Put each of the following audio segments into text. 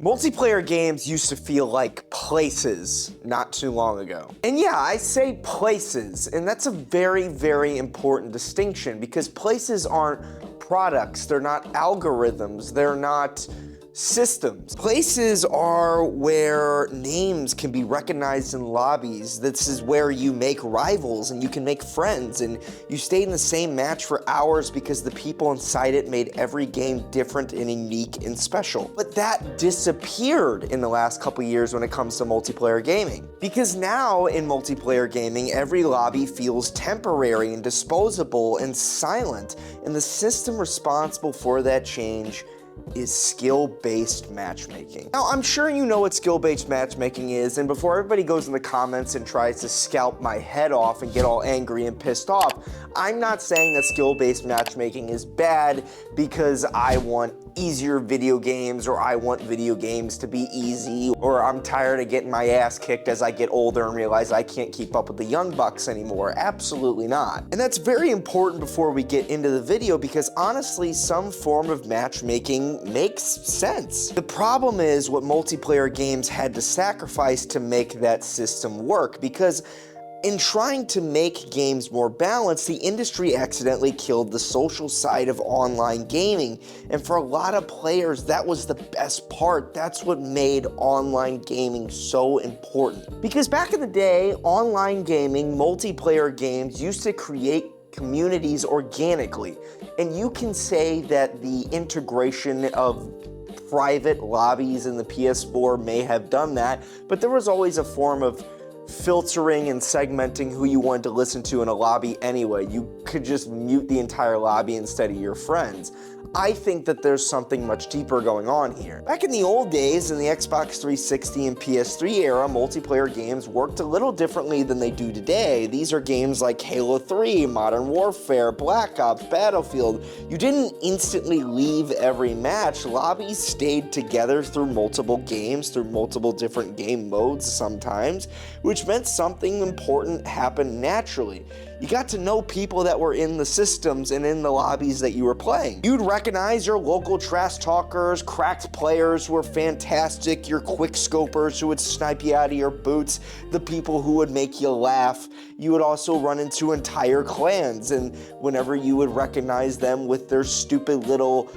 Multiplayer games used to feel like places not too long ago. And yeah, I say places, and that's a very, very important distinction because places aren't products, they're not algorithms, they're not systems. Places are where names can be recognized in lobbies. This is where you make rivals and you can make friends, and you stay in the same match for hours because the people inside it made every game different and unique and special. But that disappeared in the last couple years when it comes to multiplayer gaming. Because now in multiplayer gaming, every lobby feels temporary and disposable and silent, and the system responsible for that change is skill-based matchmaking. Now, I'm sure you know what skill-based matchmaking is, and before everybody goes in the comments and tries to scalp my head off and get all angry and pissed off, I'm not saying that skill-based matchmaking is bad because I want easier video games, or I want video games to be easy, or I'm tired of getting my ass kicked as I get older and realize I can't keep up with the young bucks anymore. Absolutely not. And that's very important before we get into the video because honestly, some form of matchmaking makes sense. The problem is what multiplayer games had to sacrifice to make that system work, because in trying to make games more balanced, the industry accidentally killed the social side of online gaming. And for a lot of players, that was the best part. That's what made online gaming so important. Because back in the day, online gaming, multiplayer games used to create communities organically. And you can say that the integration of private lobbies in the PS4 may have done that, but there was always a form of filtering and segmenting who you wanted to listen to in a lobby anyway. You could just mute the entire lobby instead of your friends. I think that there's something much deeper going on here. Back in the old days, in the Xbox 360 and PS3 era, multiplayer games worked a little differently than they do today. These are games like Halo 3, Modern Warfare, Black Ops, Battlefield. You didn't instantly leave every match. Lobbies stayed together through multiple games, through multiple different game modes sometimes, which meant something important happened naturally. You got to know people that were in the systems and in the lobbies that you were playing. You'd recognize your local trash talkers, cracked players who were fantastic, your quick scopers who would snipe you out of your boots, the people who would make you laugh. You would also run into entire clans, and whenever you would recognize them with their stupid little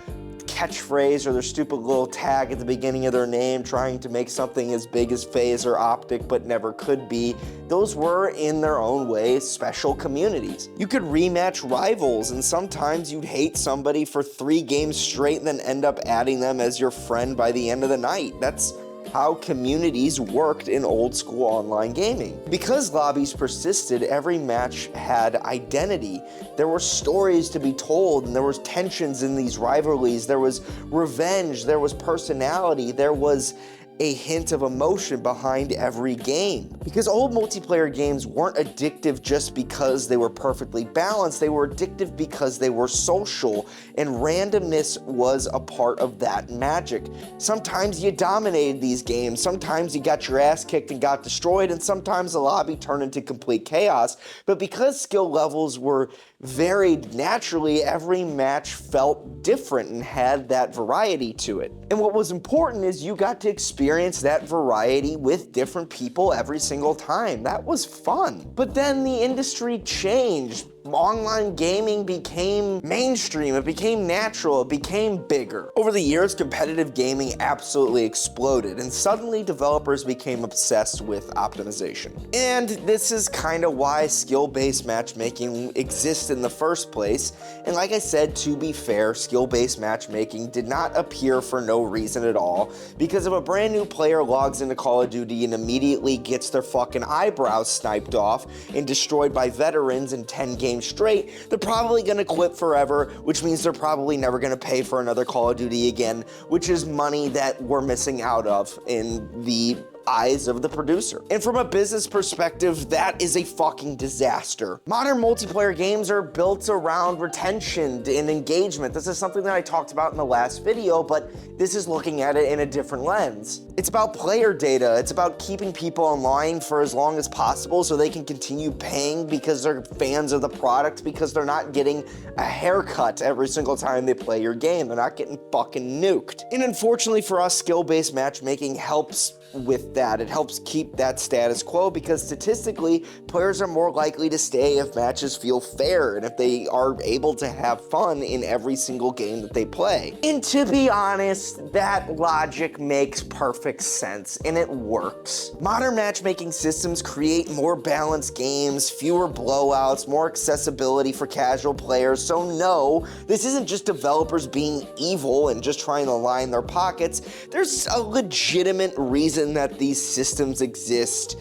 catchphrase or their stupid little tag at the beginning of their name, trying to make something as big as FaZe or Optic but never could be, those were in their own way special communities. You could rematch rivals, and sometimes you'd hate somebody for 3 games straight and then end up adding them as your friend by the end of the night. That's how communities worked in old school online gaming. Because lobbies persisted, every match had identity. There were stories to be told, and there was tensions in these rivalries. There was revenge, there was personality, there was a hint of emotion behind every game. Because old multiplayer games weren't addictive just because they were perfectly balanced, they were addictive because they were social, and randomness was a part of that magic. Sometimes you dominated these games, sometimes you got your ass kicked and got destroyed, and sometimes the lobby turned into complete chaos. But because skill levels were varied naturally, every match felt different and had that variety to it. And what was important is you got to experience that variety with different people every single time. That was fun. But then the industry changed. Online gaming became mainstream, it became natural, it became bigger. Over the years, competitive gaming absolutely exploded, and suddenly developers became obsessed with optimization. And this is kind of why skill-based matchmaking exists in the first place. And like I said, to be fair, skill-based matchmaking did not appear for no reason at all, because if a brand new player logs into Call of Duty and immediately gets their fucking eyebrows sniped off and destroyed by veterans in 10 games straight, they're probably gonna quit forever, which means they're probably never gonna pay for another Call of Duty again, which is money that we're missing out of in the eyes of the producer. And from a business perspective, that is a fucking disaster. Modern multiplayer games are built around retention and engagement. This is something that I talked about in the last video, but this is looking at it in a different lens. It's about player data. It's about keeping people online for as long as possible so they can continue paying because they're fans of the product, because they're not getting a haircut every single time they play your game. They're not getting fucking nuked. And unfortunately for us, skill-based matchmaking helps with that. It helps keep that status quo because statistically, players are more likely to stay if matches feel fair and if they are able to have fun in every single game that they play. And to be honest, that logic makes perfect sense and it works. Modern matchmaking systems create more balanced games, fewer blowouts, more accessibility for casual players. So no, this isn't just developers being evil and just trying to line their pockets. There's a legitimate reason that these systems exist,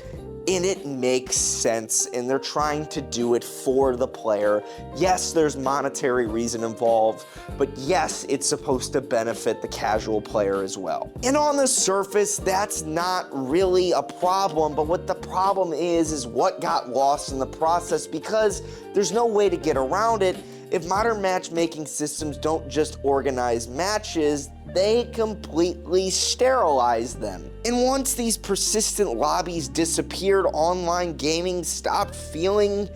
and it makes sense, and they're trying to do it for the player. Yes, there's monetary reason involved, but yes, it's supposed to benefit the casual player as well. And on the surface, that's not really a problem, but what the problem is what got lost in the process, because there's no way to get around it. If modern matchmaking systems don't just organize matches, they completely sterilize them. And once these persistent lobbies disappeared, online gaming stopped feeling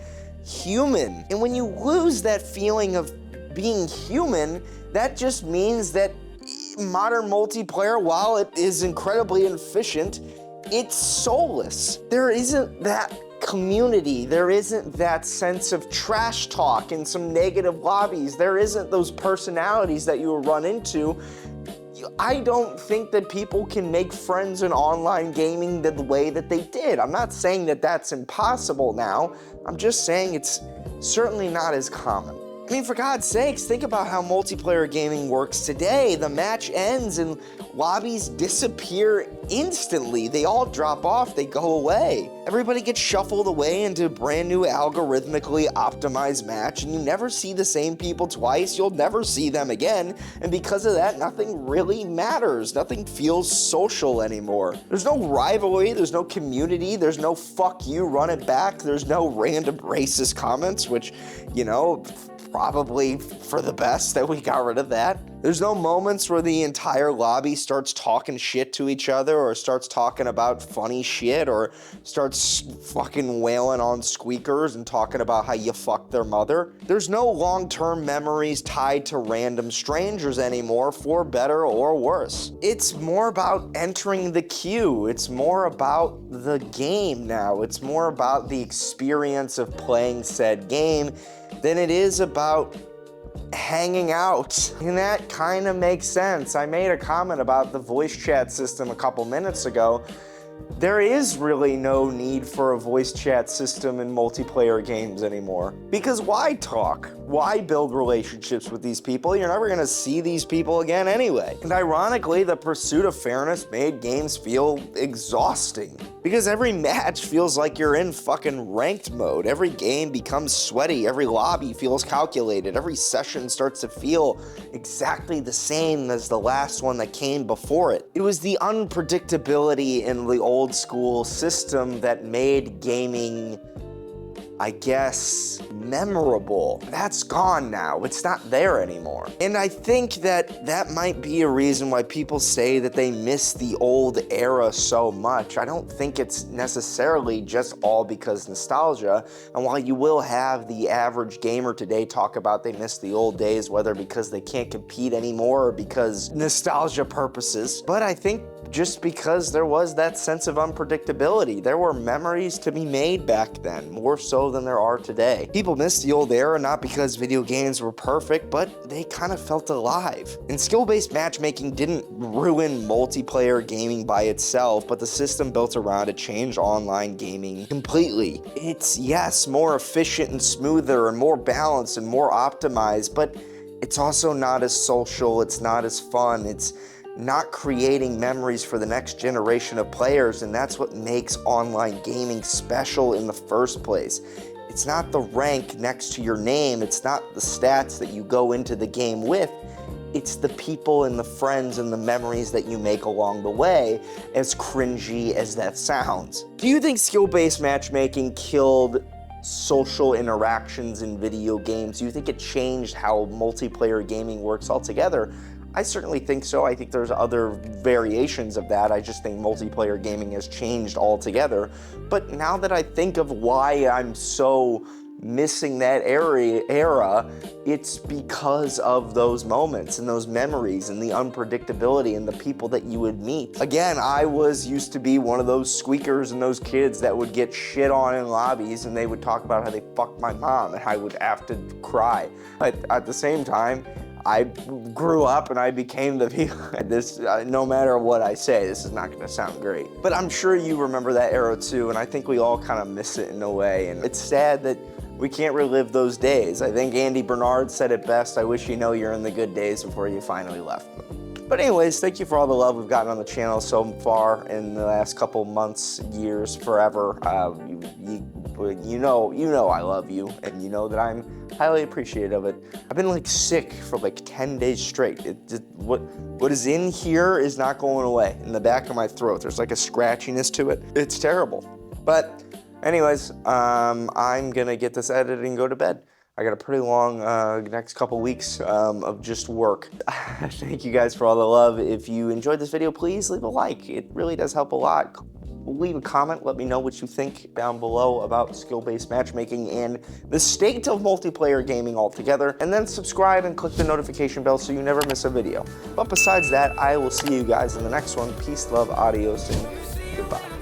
human. And when you lose that feeling of being human, that just means that modern multiplayer, while it is incredibly efficient, it's soulless. There isn't that community, there isn't that sense of trash talk in some negative lobbies, there isn't those personalities that you will run into. I don't think that people can make friends in online gaming the way that they did. I'm not saying that that's impossible now, I'm just saying it's certainly not as common. I mean, for God's sakes, think about how multiplayer gaming works today. The match ends and lobbies disappear instantly. They all drop off, they go away. Everybody gets shuffled away into a brand new algorithmically optimized match, and you never see the same people twice. You'll never see them again, and because of that, nothing really matters. Nothing feels social anymore. There's no rivalry, there's no community, there's no fuck you, run it back, there's no random racist comments, which, you know, probably for the best that we got rid of that. There's no moments where the entire lobby starts talking shit to each other or starts talking about funny shit or starts fucking wailing on squeakers and talking about how you fucked their mother. There's no long-term memories tied to random strangers anymore, for better or worse. It's more about entering the queue. It's more about the game now. It's more about the experience of playing said game than it is about hanging out. And that kind of makes sense. I made a comment about the voice chat system a couple minutes ago. There is really no need for a voice chat system in multiplayer games anymore. Because why talk? Why build relationships with these people? You're never gonna see these people again anyway. And ironically, the pursuit of fairness made games feel exhausting. Because every match feels like you're in fucking ranked mode. Every game becomes sweaty. Every lobby feels calculated. Every session starts to feel exactly the same as the last one that came before it. It was the unpredictability in the old school system that made gaming, I guess, memorable. That's gone now. It's not there anymore. And I think that that might be a reason why people say that they miss the old era so much. I don't think it's necessarily just all because nostalgia. And while you will have the average gamer today talk about they miss the old days, whether because they can't compete anymore or because nostalgia purposes, but I think just because there was that sense of unpredictability. There were memories to be made back then, more so than there are today. People miss the old era not because video games were perfect, but they kind of felt alive. And skill-based matchmaking didn't ruin multiplayer gaming by itself, but the system built around it changed online gaming completely. It's, yes, more efficient and smoother and more balanced and more optimized, but it's also not as social, it's not as fun, it's not creating memories for the next generation of players, and that's what makes online gaming special in the first place. It's not the rank next to your name, it's not the stats that you go into the game with, It's the people and the friends and the memories that you make along the way, as cringy as that sounds. Do you think skill-based matchmaking killed social interactions in video games? Do you think it changed how multiplayer gaming works altogether? I certainly think so. I think there's other variations of that. I just think multiplayer gaming has changed altogether. But now that I think of why I'm so missing that era, it's because of those moments and those memories and the unpredictability and the people that you would meet. Again, I used to be one of those squeakers and those kids that would get shit on in lobbies, and they would talk about how they fucked my mom, and I would have to cry. But at the same time, I grew up and I became the people. No matter what I say, this is not gonna sound great. But I'm sure you remember that era too, and I think we all kind of miss it in a way. And it's sad that we can't relive those days. I think Andy Bernard said it best: I wish you know you're in the good days before you finally left them. But anyways, thank you for all the love we've gotten on the channel so far in the last couple months, years, forever. You know I love you, and you know that I'm highly appreciative of it. I've been like sick for like 10 days straight. What is in here is not going away. In the back of my throat, there's like a scratchiness to it. It's terrible. But anyways, I'm gonna get this edited and go to bed. I got a pretty long next couple weeks of just work. Thank you guys for all the love. If you enjoyed this video, please leave a like. It really does help a lot. Leave a comment, let me know what you think down below about skill-based matchmaking and the state of multiplayer gaming altogether, and then subscribe and click the notification bell so you never miss a video. But besides that, I will see you guys in the next one. Peace, love, adios, and goodbye.